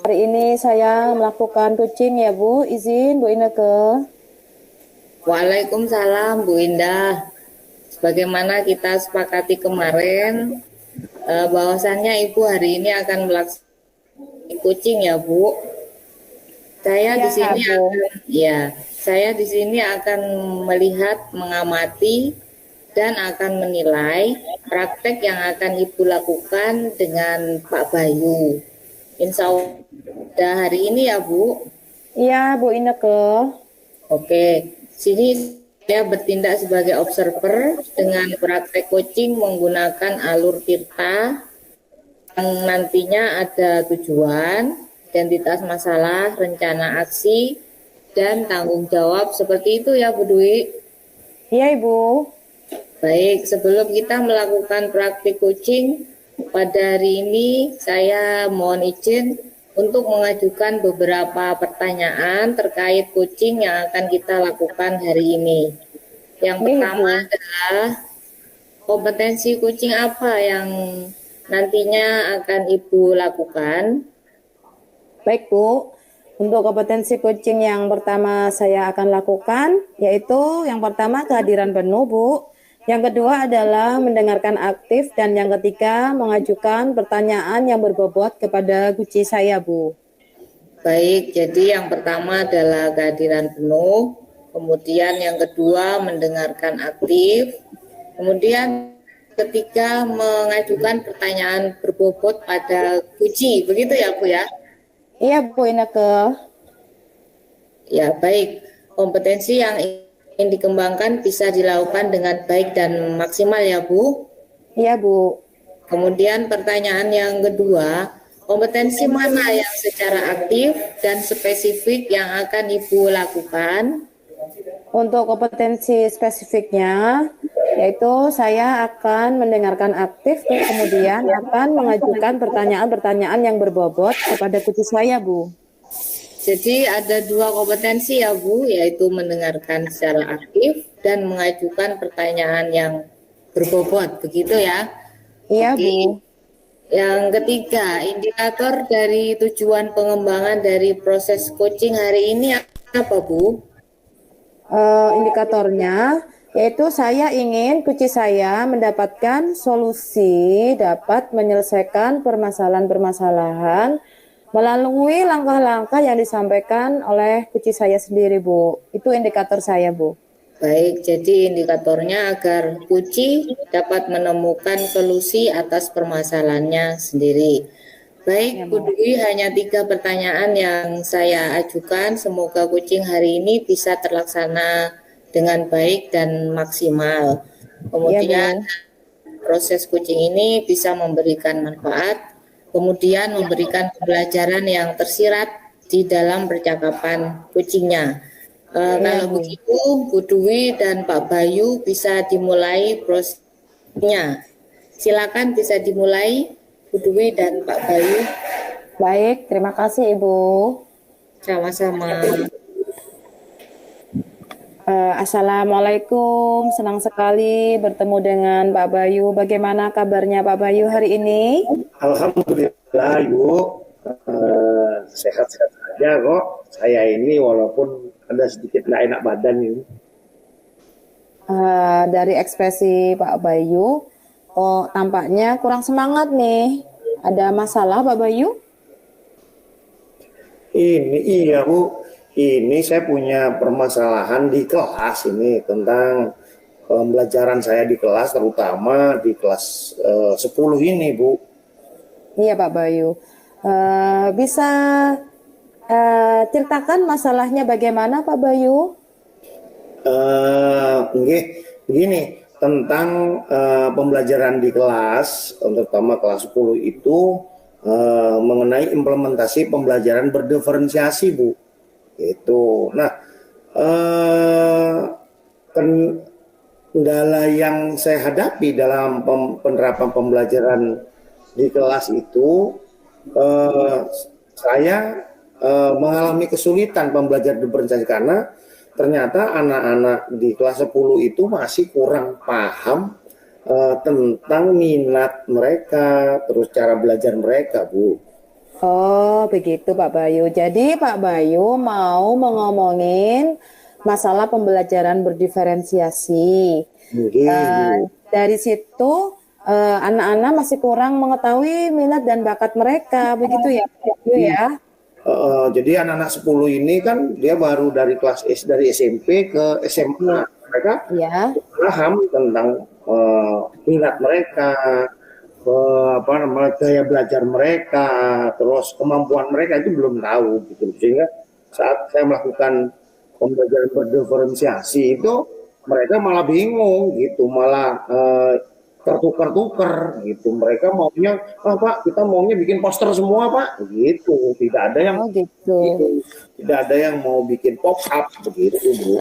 Hari ini saya melakukan coaching ya Bu, izin Bu Ineke. Waalaikumsalam Bu Indah. Sebagaimana kita sepakati kemarin, bahwasannya Ibu hari ini akan melaksanakan coaching ya Bu. Saya Ya, di sini Bu. saya di sini akan melihat, mengamati, dan akan menilai praktek yang akan Ibu lakukan dengan Pak Bayu. Insya Allah hari ini ya Bu. Iya Bu Ineke. Oke, sini saya bertindak sebagai observer dengan praktek coaching menggunakan alur tirta yang nantinya ada tujuan, identitas masalah, rencana aksi, dan tanggung jawab seperti itu ya Bu Dwi. Iya Ibu. Baik, sebelum kita melakukan praktik coaching pada hari ini, saya mohon izin untuk mengajukan beberapa pertanyaan terkait coaching yang akan kita lakukan hari ini. Yang pertama adalah kompetensi coaching apa yang nantinya akan Ibu lakukan? Baik Bu, untuk kompetensi coaching yang pertama saya akan lakukan, yaitu yang pertama kehadiran penuh Bu. Yang kedua adalah mendengarkan aktif, dan yang ketiga mengajukan pertanyaan yang berbobot kepada coach saya Bu. Baik, jadi yang pertama adalah kehadiran penuh, kemudian yang kedua mendengarkan aktif, kemudian ketiga mengajukan pertanyaan berbobot pada coach, begitu ya Bu ya? Iya Bu Ineke. Ya baik, kompetensi yang ingin dikembangkan bisa dilakukan dengan baik dan maksimal ya Bu. Iya Bu. Kemudian pertanyaan yang kedua, kompetensi mana yang secara aktif dan spesifik yang akan Ibu lakukan? Untuk kompetensi spesifiknya, yaitu saya akan mendengarkan aktif, kemudian akan mengajukan pertanyaan-pertanyaan yang berbobot kepada coach saya Bu. Jadi ada dua kompetensi ya Bu, yaitu mendengarkan secara aktif dan mengajukan pertanyaan yang berbobot, begitu ya? Iya Oke. Bu. Yang ketiga, indikator dari tujuan pengembangan dari proses coaching hari ini apa Bu? Indikatornya, yaitu saya ingin coach saya mendapatkan solusi, dapat menyelesaikan permasalahan-permasalahan melalui langkah-langkah yang disampaikan oleh coach saya sendiri Bu. Itu indikator saya Bu. Baik, jadi indikatornya agar coach dapat menemukan solusi atas permasalahannya sendiri. Baik, Bu Dwi, hanya 3 pertanyaan yang saya ajukan. Semoga coaching hari ini bisa terlaksana dengan baik dan maksimal. Kemudian proses coaching ini bisa memberikan manfaat, kemudian memberikan pembelajaran yang tersirat di dalam percakapan coachingnya. Kalau begitu, Bu Dwi dan Pak Bayu bisa dimulai prosesnya. Silakan bisa dimulai, Bu Dwi dan Pak Bayu. Baik, terima kasih Ibu. Sama-sama. Assalamualaikum, senang sekali bertemu dengan Pak Bayu. Bagaimana kabarnya Pak Bayu hari ini? Alhamdulillah Ibu, sehat-sehat saja kok. Saya ini walaupun ada sedikit nggak enak badan ini. Dari ekspresi Pak Bayu, tampaknya kurang semangat nih. Ada masalah Pak Bayu? Ini iya Bu, Ini saya punya permasalahan di kelas ini tentang pembelajaran saya di kelas, terutama di kelas 10 ini, Bu. Iya Pak Bayu. Bisa ceritakan masalahnya bagaimana Pak Bayu? Nggih, begini, tentang pembelajaran di kelas, terutama kelas 10 itu mengenai implementasi pembelajaran berdiferensiasi, Bu. Itu. Nah, eh, kendala yang saya hadapi dalam penerapan pembelajaran di kelas itu, saya mengalami kesulitan pembelajaran diferensiasi karena ternyata anak-anak di kelas 10 itu masih kurang paham tentang minat mereka, terus cara belajar mereka, Bu. Oh, begitu Pak Bayu. Jadi Pak Bayu mau ngomongin masalah pembelajaran berdiferensiasi. Eh, Nggih. dari situ anak-anak masih kurang mengetahui minat dan bakat mereka, begitu ya Pak Bayu ya? Jadi anak-anak 10 ini kan dia baru dari kelas dari SMP ke SMA. Mereka Ya. paham tentang minat mereka, apa namanya gaya belajar mereka, terus kemampuan mereka itu belum tahu gitu. Sehingga saat saya melakukan pembelajaran berdiferensiasi itu mereka malah bingung gitu, malah tertukar-tukar gitu. Mereka maunya, ah Pak, kita maunya bikin poster semua Pak, gitu. Tidak ada yang Oh, gitu. gitu. Tidak ada yang mau bikin pop up begitu, Bu.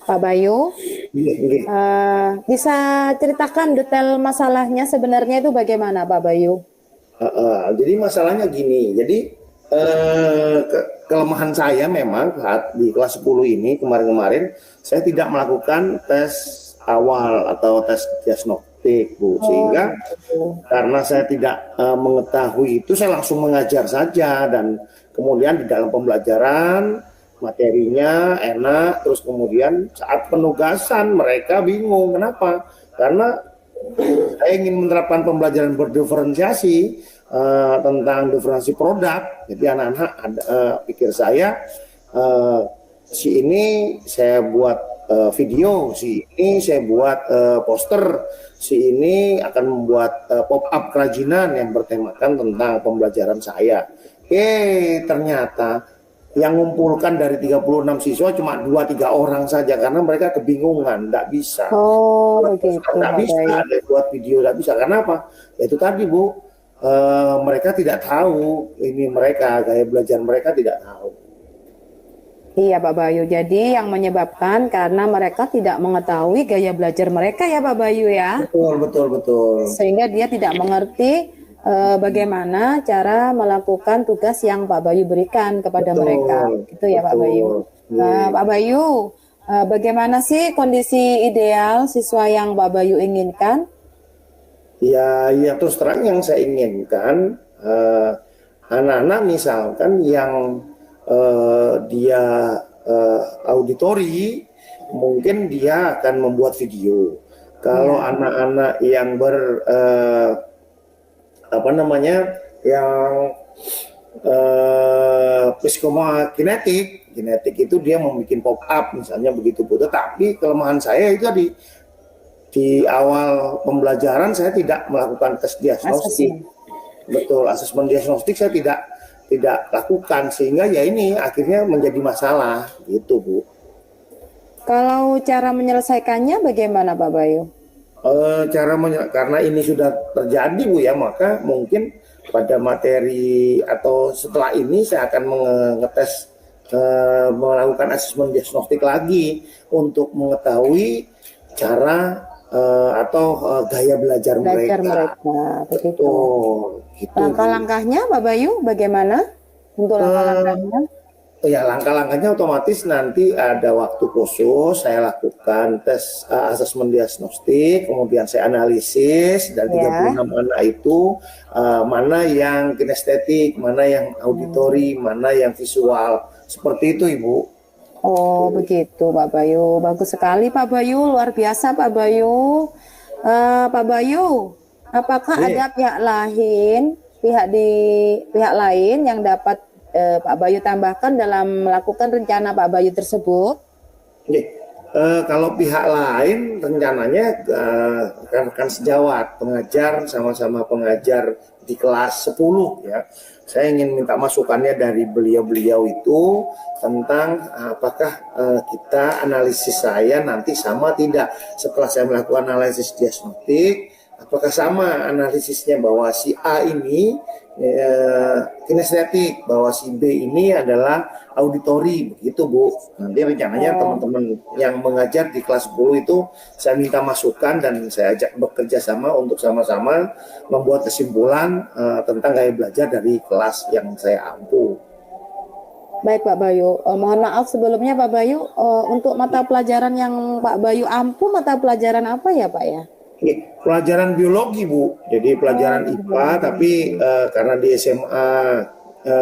Pak Bayu, Iya, iya. bisa ceritakan detail masalahnya sebenarnya itu bagaimana Pak Bayu? Jadi masalahnya gini, jadi kelemahan saya memang saat di kelas 10 ini kemarin-kemarin saya tidak melakukan tes awal atau tes diagnostik, Bu, Oh, sehingga gitu. karena saya tidak mengetahui itu saya langsung mengajar saja dan kemudian di dalam pembelajaran materinya enak, terus kemudian saat penugasan mereka bingung kenapa, karena saya ingin menerapkan pembelajaran berdiferensiasi tentang diferensiasi produk. Jadi anak-anak pikir saya si ini saya buat video, si ini saya buat poster, si ini akan membuat pop up kerajinan yang bertemakan tentang pembelajaran saya. Ternyata yang mengumpulkan dari 36 siswa cuma 2-3 orang saja karena mereka kebingungan, tidak bisa. Oh, begitu Nggak Pak bisa Bayu. ada buat video, nggak bisa. Karena apa? Ya itu tadi, Bu. Mereka tidak tahu ini, mereka gaya belajar mereka tidak tahu. Iya Pak Bayu, jadi yang menyebabkan karena mereka tidak mengetahui gaya belajar mereka ya Pak Bayu ya, Betul, betul, betul. sehingga dia tidak mengerti bagaimana cara melakukan tugas yang Pak Bayu berikan kepada Betul, mereka. Gitu ya Pak Bayu. betul. Iya. Pak Bayu, bagaimana sih kondisi ideal siswa yang Pak Bayu inginkan? Ya, ya terus terang yang saya inginkan anak-anak misalkan yang dia auditori, mungkin dia akan membuat video. Kalau Ya, anak-anak yang apa namanya, yang genetik itu dia membuat pop up misalnya begitu, Bu. Tetapi kelemahan saya itu di awal pembelajaran saya tidak melakukan tes diagnostik. asesmen. Betul, asesmen diagnostik saya tidak lakukan, sehingga ya ini akhirnya menjadi masalah gitu, Bu. Kalau cara menyelesaikannya bagaimana Pak Bayu? Karena ini sudah terjadi, Bu, ya, maka mungkin pada materi atau setelah ini saya akan mengetes melakukan asesmen diagnostik lagi untuk mengetahui cara atau gaya belajar Belajar mereka. mereka, begitu. Betul, gitu. Langkah-langkahnya Pak Bayu bagaimana? Untuk langkah-langkahnya? Ya, langkah-langkahnya otomatis nanti ada waktu khusus saya lakukan tes asesmen diagnostik, kemudian saya analisis dari Ya. 36 anak itu mana yang kinestetik, mana yang auditori, mana yang visual. Seperti itu, Ibu. Oh, begitu Pak Bayu. Bagus sekali Pak Bayu, luar biasa Pak Bayu. Pak Bayu, apakah Iya. ada pihak lain yang dapat Pak Bayu tambahkan dalam melakukan rencana Pak Bayu tersebut? Oke. Kalau pihak lain rencananya rekan-rekan sejawat pengajar sama-sama pengajar di kelas 10 ya. Saya ingin minta masukannya dari beliau-beliau itu tentang apakah kita analisis saya nanti sama tidak setelah saya melakukan analisis diagnostik, apakah sama analisisnya bahwa si A ini kinestetik, bahwa si B ini adalah auditori, begitu Bu. Nanti rencananya teman-teman yang mengajar di kelas 10 itu saya minta masukan dan saya ajak bekerja sama untuk sama-sama membuat kesimpulan tentang gaya belajar dari kelas yang saya ampu. Baik Pak Bayu, mohon maaf sebelumnya Pak Bayu, untuk mata pelajaran yang Pak Bayu ampu, mata pelajaran apa ya Pak ya? Pelajaran biologi Bu, jadi pelajaran IPA tapi karena di SMA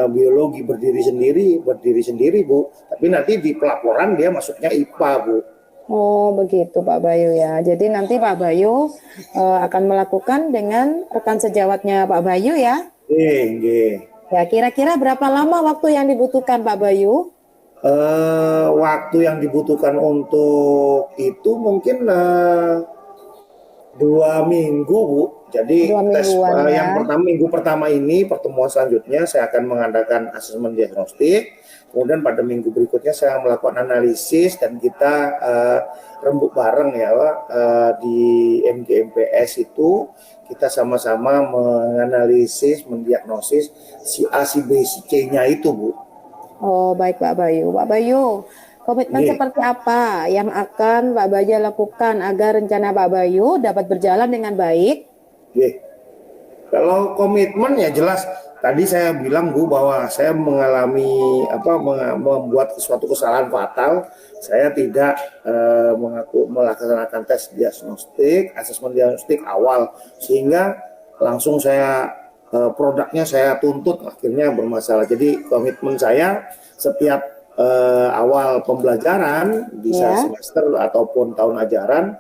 biologi berdiri sendiri Bu, tapi nanti di pelaporan dia masuknya IPA Bu. Oh begitu Pak Bayu ya, jadi nanti Pak Bayu akan melakukan dengan rekan sejawatnya Pak Bayu ya? Ya, kira-kira berapa lama waktu yang dibutuhkan Pak Bayu? Waktu yang dibutuhkan untuk itu mungkin 2 minggu Bu. Jadi tes yang minggu pertama ini, pertemuan selanjutnya saya akan mengadakan asesmen diagnostik. Kemudian pada minggu berikutnya saya melakukan analisis dan kita rembuk bareng ya di MGMPS itu kita sama-sama menganalisis, mendiagnosis si A, si B, si C-nya itu Bu. Oh baik Pak Bayu. Pak Bayu, komitmen seperti apa yang akan Pak Bayu lakukan agar rencana Pak Bayu dapat berjalan dengan baik? Kalau komitmen ya jelas. Tadi saya bilang Bu bahwa saya mengalami membuat suatu kesalahan fatal. Saya tidak melaksanakan tes diagnostik, asesmen diagnostik awal sehingga langsung saya produknya saya tuntut akhirnya bermasalah. Jadi komitmen saya setiap awal pembelajaran bisa semester ataupun tahun ajaran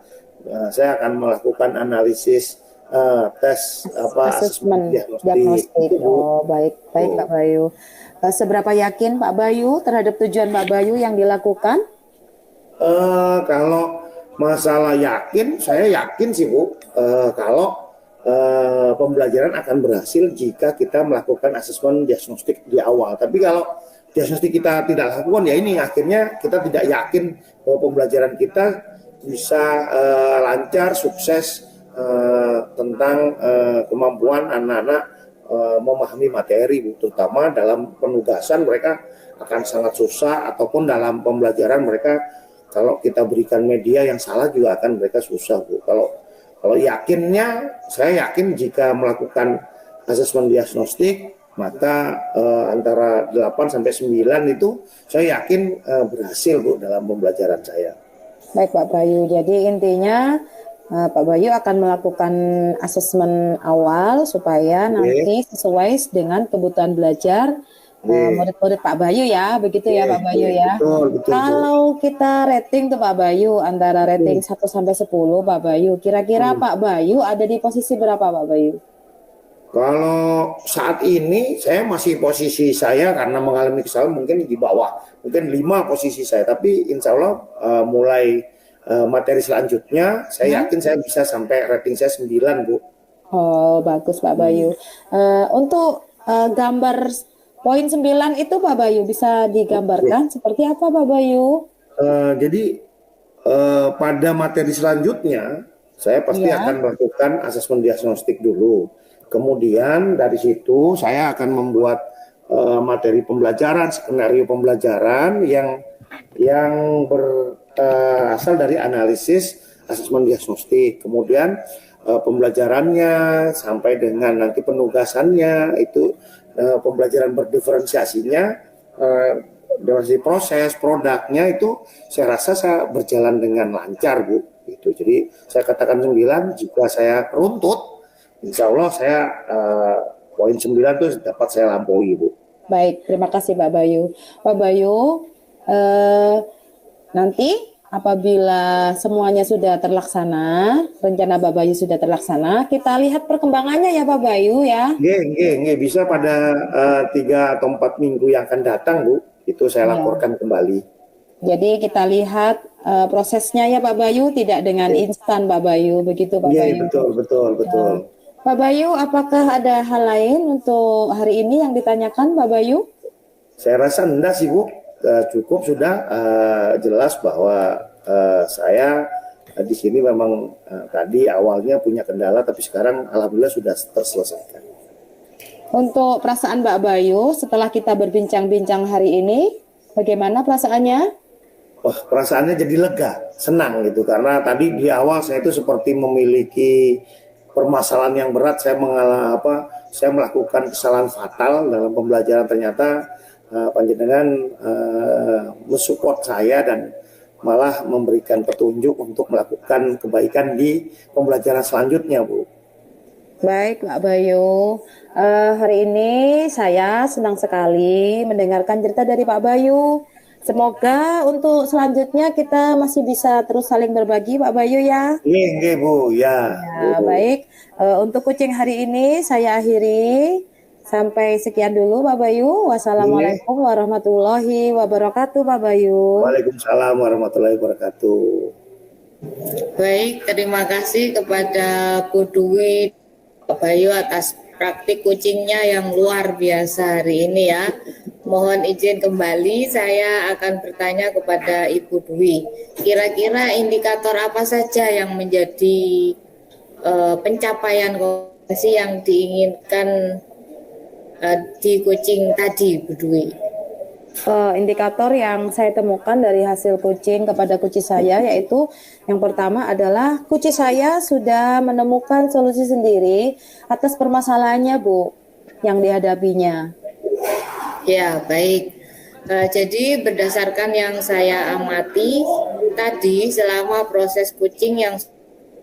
saya akan melakukan analisis tes asesmen diagnostik. Oh baik Pak Bayu. Seberapa yakin Pak Bayu terhadap tujuan Pak Bayu yang dilakukan? Kalau masalah yakin, saya yakin sih Bu. Kalau pembelajaran akan berhasil jika kita melakukan asesmen diagnostik di awal. Tapi kalau diagnostik kita tidak lakukan, ya ini akhirnya kita tidak yakin bahwa pembelajaran kita bisa lancar, sukses tentang kemampuan anak-anak memahami materi, terutama dalam penugasan mereka akan sangat susah, ataupun dalam pembelajaran mereka kalau kita berikan media yang salah juga akan mereka susah Bu. Kalau yakinnya, saya yakin jika melakukan asesmen diagnostik maka antara 8 sampai 9 itu saya yakin berhasil Bu dalam pembelajaran saya. Baik Pak Bayu, jadi intinya Pak Bayu akan melakukan asesmen awal supaya nanti sesuai dengan kebutuhan belajar murid-murid Pak Bayu ya, begitu ya Pak Bayu ya. Betul. Kalau kita rating tuh Pak Bayu antara rating 1 sampai 10 Pak Bayu, kira-kira Pak Bayu ada di posisi berapa Pak Bayu? Kalau saat ini saya masih posisi saya karena mengalami kesalahan mungkin di bawah, mungkin 5 posisi saya, tapi insya Allah mulai materi selanjutnya saya yakin saya bisa sampai rating saya 9 Bu. Oh bagus Pak Bayu. Untuk gambar poin 9 itu Pak Bayu bisa digambarkan seperti apa Pak Bayu? Jadi pada materi selanjutnya saya pasti akan melakukan asesmen diagnostik dulu. Kemudian dari situ saya akan membuat materi pembelajaran, skenario pembelajaran yang berasal dari analisis asesmen diagnostik. Kemudian pembelajarannya sampai dengan nanti penugasannya itu pembelajaran berdiferensiasinya dari proses produknya itu saya rasa saya berjalan dengan lancar Bu. Itu jadi saya katakan 9, jika saya runtut insya Allah saya poin 9 itu dapat saya lampaui Bu. Baik, terima kasih Pak Bayu. Pak Bayu, nanti apabila semuanya sudah terlaksana, rencana Pak Bayu sudah terlaksana, kita lihat perkembangannya ya Pak Bayu ya. Nggih, bisa pada 3 atau 4 minggu yang akan datang, Bu. Itu saya Ya. laporkan kembali. Jadi kita lihat prosesnya ya Pak Bayu, tidak dengan instan Pak Bayu, begitu Pak Nggih, Bayu. betul. Pak Bayu, apakah ada hal lain untuk hari ini yang ditanyakan Pak Bayu? Saya rasa enggak sih, Bu. Cukup sudah jelas bahwa saya di sini memang tadi awalnya punya kendala, tapi sekarang alhamdulillah sudah terselesaikan. Untuk perasaan Mbak Bayu setelah kita berbincang-bincang hari ini, bagaimana perasaannya? Wah, perasaannya jadi lega, senang gitu, karena tadi di awal saya itu seperti memiliki permasalahan yang berat. Saya melakukan kesalahan fatal dalam pembelajaran. Ternyata panjenengan mensupport saya dan malah memberikan petunjuk untuk melakukan kebaikan di pembelajaran selanjutnya, Bu. Baik Pak Bayu, hari ini saya senang sekali mendengarkan cerita dari Pak Bayu. Semoga untuk selanjutnya kita masih bisa terus saling berbagi Pak Bayu ya. Nggih, Bu, ya. Ya, baik. Untuk kucing hari ini saya akhiri. Sampai sekian dulu Pak Bayu. Wassalamualaikum warahmatullahi wabarakatuh Pak Bayu. Waalaikumsalam warahmatullahi wabarakatuh. Baik, terima kasih kepada Bu Dwi Pak Bayu atas praktik kucingnya yang luar biasa hari ini ya. Mohon izin kembali, saya akan bertanya kepada Ibu Dwi. Kira-kira indikator apa saja yang menjadi pencapaian kompetensi yang diinginkan di kucing tadi, Bu Dwi? Indikator yang saya temukan dari hasil kucing kepada kucing saya yaitu yang pertama adalah kucing saya sudah menemukan solusi sendiri atas permasalahannya Bu yang dihadapinya. Ya, baik. Jadi berdasarkan yang saya amati tadi selama proses kucing yang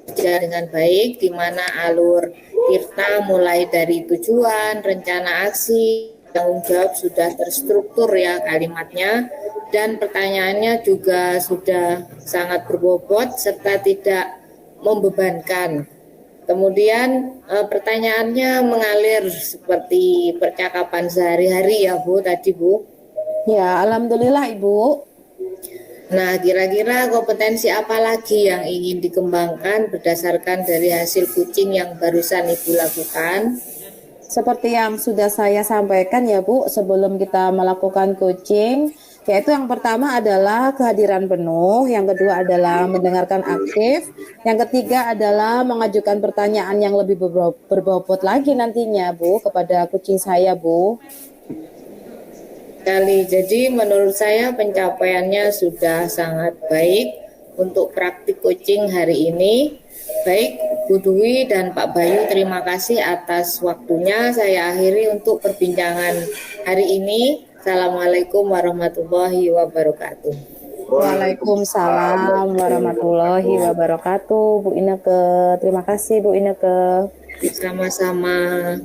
berjalan dengan baik, di mana alur Tirta mulai dari tujuan, rencana aksi, tanggung jawab sudah terstruktur ya kalimatnya, dan pertanyaannya juga sudah sangat berbobot serta tidak membebankan. Kemudian pertanyaannya mengalir seperti percakapan sehari-hari ya Bu tadi Bu. Ya, alhamdulillah Ibu. Nah, kira-kira kompetensi apa lagi yang ingin dikembangkan berdasarkan dari hasil kucing yang barusan Ibu lakukan? Seperti yang sudah saya sampaikan ya Bu, sebelum kita melakukan coaching, yaitu yang pertama adalah kehadiran penuh, yang kedua adalah mendengarkan aktif, yang ketiga adalah mengajukan pertanyaan yang lebih berbobot lagi nantinya Bu kepada kucing saya Bu. Jadi menurut saya pencapaiannya sudah sangat baik untuk praktik coaching hari ini. Baik Bu Dwi dan Pak Bayu, terima kasih atas waktunya. Saya akhiri untuk perbincangan hari ini. Assalamualaikum warahmatullahi wabarakatuh. Waalaikumsalam warahmatullahi wabarakatuh. Bu Ineke, terima kasih Bu Ineke. Sama-sama.